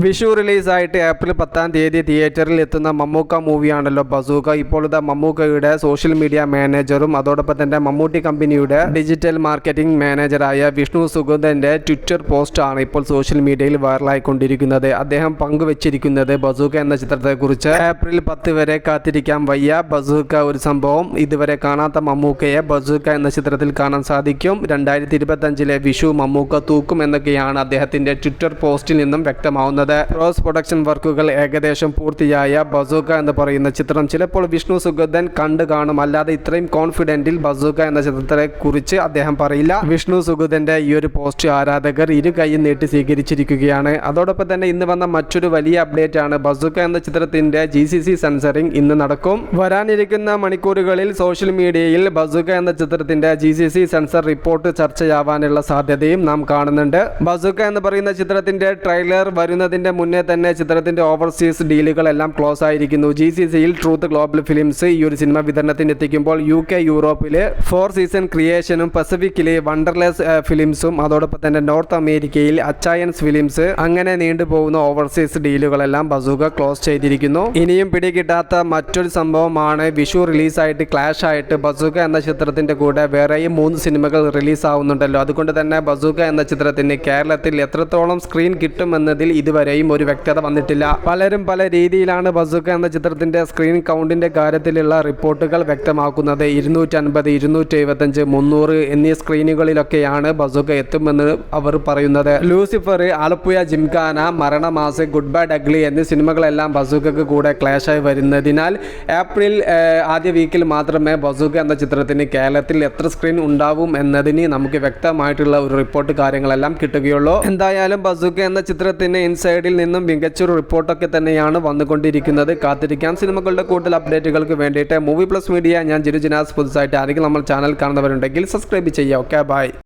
Vishu റിലീസായിട്ട് April 10-ാം തീയതി തിയേറ്ററിൽ എത്തുന്ന മമ്മൂക്ക മൂവിയാണല്ലോ ബസൂക്ക. ഇപ്പോൾ ഇതാ മമ്മൂക്കയുടെ സോഷ്യൽ മീഡിയ മാനേജറും അതോടൊപ്പം തന്നെ മമ്മൂട്ടി കമ്പനിയുടെ ഡിജിറ്റൽ മാർക്കറ്റിംഗ് മാനേജറായ വിഷ്ണു സുഗതന്റെ ട്വിറ്റർ പോസ്റ്റ് ആണ് ഇപ്പോൾ സോഷ്യൽ മീഡിയയിൽ വൈറലായിക്കൊണ്ടിരിക്കുന്നത്. അദ്ദേഹം പങ്കുവച്ചിരിക്കുന്നത് ബസൂക്ക എന്ന ചിത്രത്തെക്കുറിച്ച്. ഏപ്രിൽ 10 വരെ കാത്തിരിക്കാൻ വയ്യ, ബസൂക്ക ഒരു സംഭവം. ഇതുവരെ കാണാത്ത മമ്മൂക്കയെ ബസൂക്ക എന്ന ചിത്രത്തിൽ കാണാൻ സാധിക്കും. 2025 വിഷു മമ്മൂക്ക തൂക്കും എന്നൊക്കെയാണ് അദ്ദേഹത്തിന്റെ ട്വിറ്റർ പോസ്റ്റിൽ നിന്നും വ്യക്തമാവുന്നത്. ക്രോസ് പ്രൊഡക്ഷൻ വർക്കുകൾ ഏകദേശം പൂർത്തിയായ ബസൂക്ക എന്ന് പറയുന്ന ചിത്രം ചിലപ്പോൾ വിഷ്ണു സുഗതൻ കണ്ടു കാണും, അല്ലാതെ ഇത്രയും കോൺഫിഡന്റിൽ ബസൂക്ക എന്ന ചിത്രത്തെ കുറിച്ച് അദ്ദേഹം പറയില്ല. വിഷ്ണു സുഗതന്റെ ഈ ഒരു പോസ്റ്റ് ആരാധകർ ഇരു കൈയും നീട്ടി സ്വീകരിച്ചിരിക്കുകയാണ്. അതോടൊപ്പം തന്നെ ഇന്ന് വന്ന മറ്റൊരു വലിയ അപ്ഡേറ്റ് ആണ് ബസൂക്ക എന്ന ചിത്രത്തിന്റെ GCC സെൻസറിംഗ് ഇന്ന് നടക്കും. വരാനിരിക്കുന്ന മണിക്കൂറുകളിൽ സോഷ്യൽ മീഡിയയിൽ ബസൂക്ക എന്ന ചിത്രത്തിന്റെ GCC സെൻസർ റിപ്പോർട്ട് ചർച്ചയാവാനുള്ള സാധ്യതയും നാം കാണുന്നുണ്ട്. ബസൂക്ക എന്ന് പറയുന്ന ചിത്രത്തിന്റെ ട്രെയിലർ വരുന്നതിന്റെ മുന്നേ തന്നെ ചിത്രത്തിന്റെ ഓവർസീസ് ഡീലുകളെല്ലാം ക്ലോസ് ആയിരിക്കുന്നു. GCCയിൽ ട്രൂത്ത് ഗ്ലോബൽ ഫിലിംസ് ഈ ഒരു സിനിമ വിതരണത്തിന് എത്തിക്കുമ്പോൾ UK യൂറോപ്പില് 4 സീസൺ ക്രിയേഷനും പസഫിക്കിലെ വണ്ടർലെസ് ഫിലിംസും അതോടൊപ്പം തന്നെ നോർത്ത് അമേരിക്കയിൽ അച്ചായൻസ് ഫിലിംസ് അങ്ങനെ നീണ്ടുപോകുന്ന ഓവർസീസ് ഡീലുകളെല്ലാം ബസൂക്ക ക്ലോസ് ചെയ്തിരിക്കുന്നു. ഇനിയും പിടികിട്ടാത്ത മറ്റൊരു സംഭവമാണ് വിഷു റിലീസായിട്ട് ക്ലാഷ് ആയിട്ട് ബസൂക്ക എന്ന ചിത്രത്തിന്റെ കൂടെ വേറെയും 3 സിനിമകൾ റിലീസ് ആവുന്നുണ്ടല്ലോ. അതുകൊണ്ട് തന്നെ ബസൂക്ക എന്ന ചിത്രത്തിന് കേരളത്തിൽ എത്രത്തോളം സ്ക്രീൻ കിട്ടുമെന്നതിൽ ഇതുവരെയും ഒരു വ്യക്തത വന്നിട്ടില്ല. പലരും പല രീതിയിലാണ് ബസൂക്ക എന്ന ചിത്രത്തിന്റെ സ്ക്രീൻ കൗണ്ടിന്റെ കാര്യത്തിലുള്ള റിപ്പോർട്ടുകൾ വ്യക്തമാക്കുന്നത്. 250, 275, 300 എന്നീ സ്ക്രീനുകളിലൊക്കെയാണ് ബസൂക്ക എത്തുമെന്ന് അവർ പറയുന്നത്. Lucifer, Alappuzha Gymkhana, Maranamass, good bad ugly എന്നീ സിനിമകളെല്ലാം ബസൂക്കക്ക് കൂടെ ക്ലാഷായി വരുന്നതിനാൽ ഏപ്രിൽ ആദ്യ വീക്കിൽ മാത്രമേ ബസൂക്ക എന്ന ചിത്രത്തിന് കേരളത്തിൽ എത്ര സ്ക്രീൻ ഉണ്ടാവും എന്നതിന് നമുക്ക് വ്യക്തമായിട്ടുള്ള ഒരു റിപ്പോർട്ട് കാര്യങ്ങളെല്ലാം കിട്ടുകയുള്ളൂ. എന്തായാലും ബസൂക്ക എന്ന ചിത്രത്തിന് ഇൻസൈഡിൽ നിന്നും മികച്ചൊരു റിപ്പോർട്ടൊക്കെ തന്നെയാണ് വന്നുകൊണ്ടിരിക്കുന്നത്. കാത്തിരിക്കാൻ സിനിമകളുടെ കൂടുതൽ അപ്ഡേറ്റുകൾക്ക് വേണ്ടിയിട്ട് മൂവി പ്ലസ് മീഡിയ, ഞാൻ ജിനു ജിനാസ്. പുതുസായിട്ട് ആരെങ്കിലും നമ്മൾ ചാനൽ കാണുന്നവരുണ്ടെങ്കിൽ സബ്സ്ക്രൈബ് ചെയ്യുക. Okay, by.